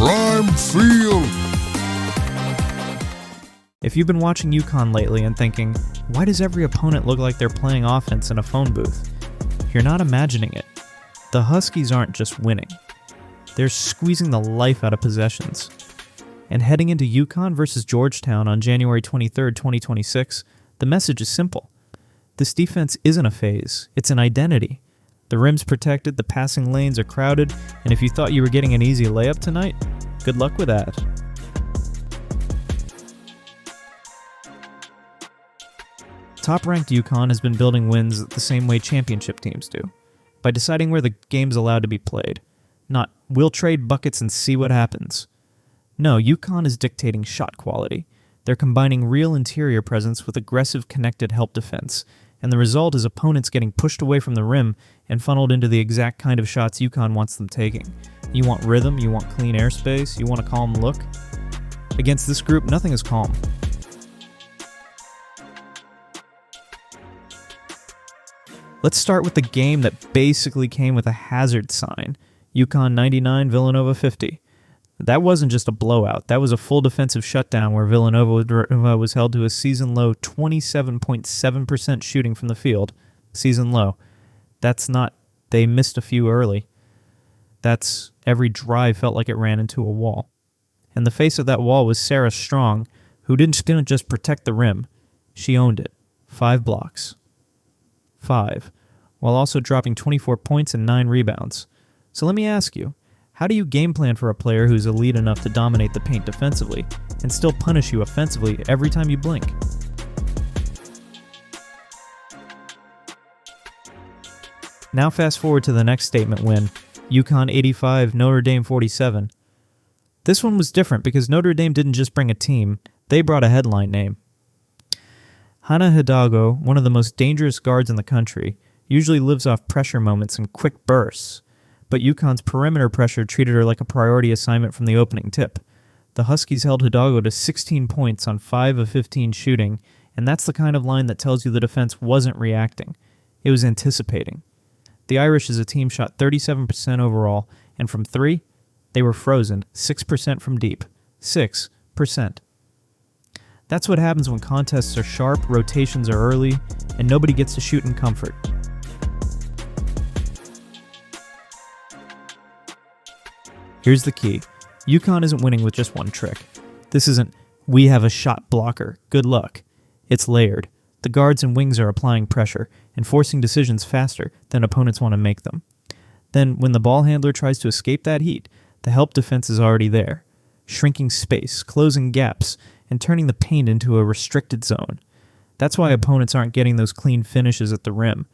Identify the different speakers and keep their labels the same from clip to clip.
Speaker 1: Prime Field.
Speaker 2: If you've been watching UConn lately and thinking, why does every opponent look like they're playing offense in a phone booth? You're not imagining it. The Huskies aren't just winning. They're squeezing the life out of possessions. And heading into UConn versus Georgetown on January 23rd, 2026, the message is simple. This defense isn't a phase, it's an identity. The rim's protected, the passing lanes are crowded, and if you thought you were getting an easy layup tonight, good luck with that. Top-ranked UConn has been building wins the same way championship teams do, by deciding where the game's allowed to be played. Not, we'll trade buckets and see what happens. No, UConn is dictating shot quality. They're combining real interior presence with aggressive connected help defense, and the result is opponents getting pushed away from the rim and funneled into the exact kind of shots UConn wants them taking. You want rhythm, you want clean airspace, you want a calm look. Against this group, nothing is calm. Let's start with the game that basically came with a hazard sign. UConn 99, Villanova 50. That wasn't just a blowout. That was a full defensive shutdown where Villanova was held to a season-low 27.7% shooting from the field. Season low. That's not, they missed a few early. That's, every drive felt like it ran into a wall. And the face of that wall was Sarah Strong, who didn't just protect the rim. She owned it. 5 blocks. 5. While also dropping 24 points and 9 rebounds. So let me ask you, how do you game plan for a player who's elite enough to dominate the paint defensively and still punish you offensively every time you blink? Now fast forward to the next statement win, UConn 85, Notre Dame 47. This one was different because Notre Dame didn't just bring a team, they brought a headline name. Hidalgo, one of the most dangerous guards in the country, usually lives off pressure moments and quick bursts. But UConn's perimeter pressure treated her like a priority assignment from the opening tip. The Huskies held Hidalgo to 16 points on 5 of 15 shooting, and that's the kind of line that tells you the defense wasn't reacting. It was anticipating. The Irish as a team shot 37% overall, and from 3, they were frozen, 6% from deep. 6%. That's what happens when contests are sharp, rotations are early, and nobody gets to shoot in comfort. Here's the key. UConn isn't winning with just one trick. This isn't, we have a shot blocker, good luck. It's layered. The guards and wings are applying pressure and forcing decisions faster than opponents want to make them. Then, when the ball handler tries to escape that heat, the help defense is already there, shrinking space, closing gaps, and turning the paint into a restricted zone. That's why opponents aren't getting those clean finishes at the rim.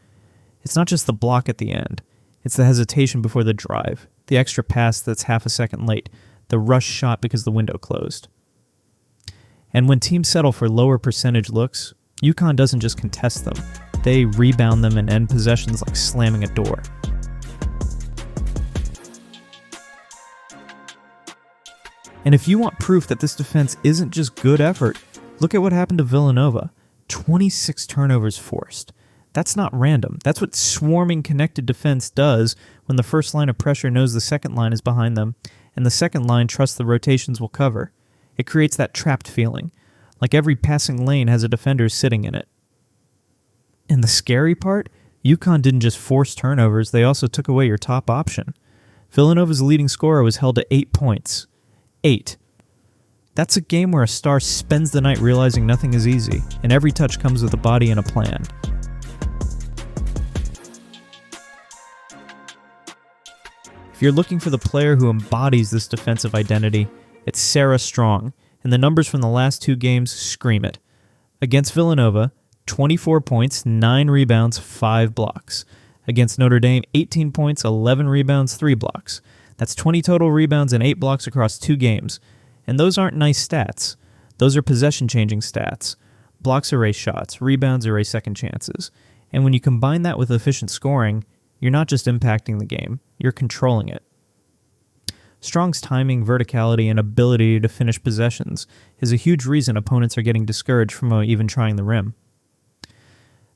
Speaker 2: It's not just the block at the end. It's the hesitation before the drive, the extra pass that's half a second late, the rush shot because the window closed. And when teams settle for lower percentage looks, UConn doesn't just contest them. They rebound them and end possessions like slamming a door. And if you want proof that this defense isn't just good effort, look at what happened to Villanova. 26 turnovers forced. That's not random. That's what swarming connected defense does when the first line of pressure knows the second line is behind them, and the second line trusts the rotations will cover. It creates that trapped feeling, like every passing lane has a defender sitting in it. And the scary part, UConn didn't just force turnovers, they also took away your top option. Villanova's leading scorer was held to 8 points. 8. That's a game where a star spends the night realizing nothing is easy, and every touch comes with a body and a plan. If you're looking for the player who embodies this defensive identity, it's Sarah Strong, and the numbers from the last 2 games scream it. Against Villanova, 24 points, 9 rebounds, 5 blocks. Against Notre Dame, 18 points, 11 rebounds, 3 blocks. That's 20 total rebounds and 8 blocks across 2 games. And those aren't nice stats. Those are possession-changing stats. Blocks erase shots, rebounds erase second chances. And when you combine that with efficient scoring, you're not just impacting the game, you're controlling it. Strong's timing, verticality, and ability to finish possessions is a huge reason opponents are getting discouraged from even trying the rim.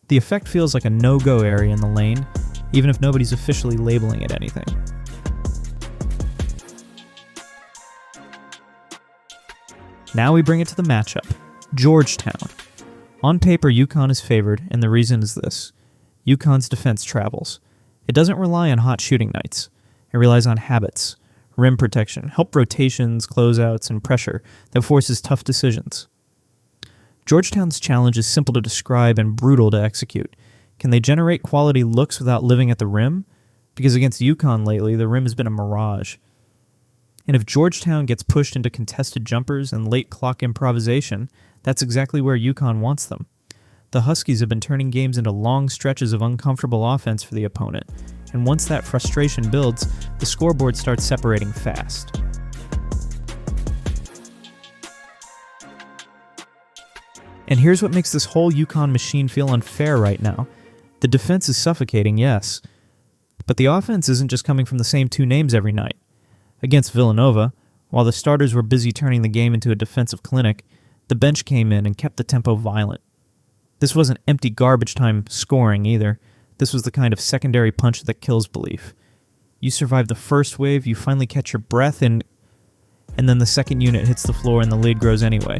Speaker 2: The effect feels like a no-go area in the lane, even if nobody's officially labeling it anything. Now we bring it to the matchup. Georgetown. On paper, UConn is favored, and the reason is this. UConn's defense travels. It doesn't rely on hot shooting nights. It relies on habits, rim protection, help rotations, closeouts, and pressure that forces tough decisions. Georgetown's challenge is simple to describe and brutal to execute. Can they generate quality looks without living at the rim? Because against UConn lately, the rim has been a mirage. And if Georgetown gets pushed into contested jumpers and late clock improvisation, that's exactly where UConn wants them. The Huskies have been turning games into long stretches of uncomfortable offense for the opponent, and once that frustration builds, the scoreboard starts separating fast. And here's what makes this whole UConn machine feel unfair right now. The defense is suffocating, yes, but the offense isn't just coming from the same two names every night. Against Villanova, while the starters were busy turning the game into a defensive clinic, the bench came in and kept the tempo violent. This wasn't empty garbage time scoring either. This was the kind of secondary punch that kills belief. You survive the first wave, you finally catch your breath, and then the second unit hits the floor and the lead grows anyway.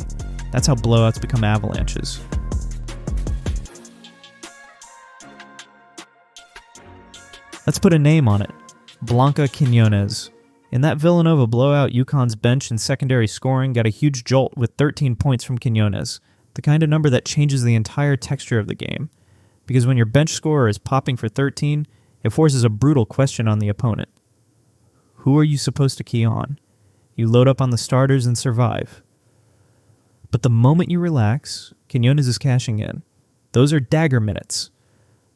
Speaker 2: That's how blowouts become avalanches. Let's put a name on it. Blanca Quiñones. In that Villanova blowout, UConn's bench and secondary scoring got a huge jolt with 13 points from Quiñones, the kind of number that changes the entire texture of the game. Because when your bench scorer is popping for 13, it forces a brutal question on the opponent. Who are you supposed to key on? You load up on the starters and survive. But the moment you relax, Quiñones is cashing in. Those are dagger minutes.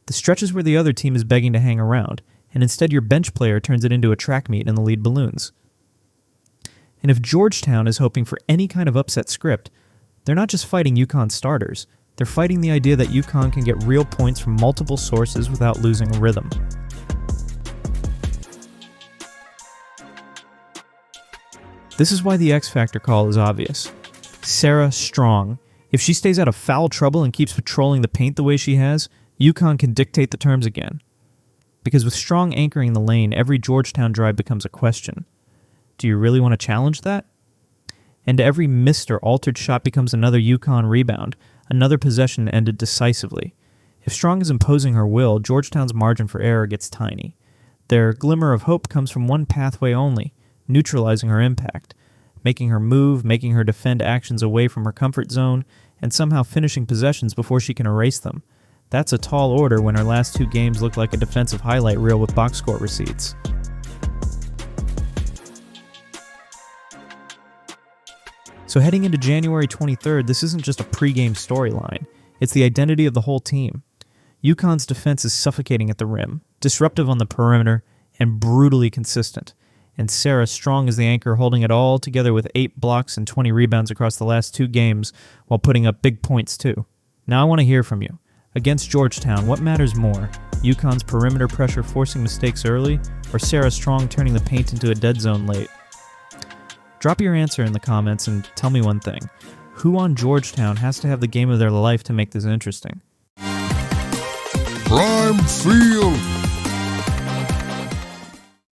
Speaker 2: The stretches where the other team is begging to hang around, and instead your bench player turns it into a track meet and the lead balloons. And if Georgetown is hoping for any kind of upset script, they're not just fighting UConn starters, they're fighting the idea that UConn can get real points from multiple sources without losing rhythm. This is why the X Factor call is obvious. Sarah Strong. If she stays out of foul trouble and keeps patrolling the paint the way she has, UConn can dictate the terms again. Because with Strong anchoring the lane, every Georgetown drive becomes a question. Do you really want to challenge that? And every missed or altered shot becomes another UConn rebound, another possession ended decisively. If Strong is imposing her will, Georgetown's margin for error gets tiny. Their glimmer of hope comes from one pathway only, neutralizing her impact, making her move, making her defend actions away from her comfort zone, and somehow finishing possessions before she can erase them. That's a tall order when her last two games look like a defensive highlight reel with box score receipts. So heading into January 23rd, this isn't just a pregame storyline. It's the identity of the whole team. UConn's defense is suffocating at the rim, disruptive on the perimeter, and brutally consistent. And Sarah Strong is the anchor holding it all together with 8 blocks and 20 rebounds across the last 2 games while putting up big points too. Now I want to hear from you. Against Georgetown, what matters more? UConn's perimeter pressure forcing mistakes early, or Sarah Strong turning the paint into a dead zone late? Drop your answer in the comments and tell me one thing. Who on Georgetown has to have the game of their life to make this interesting?
Speaker 1: Prime Field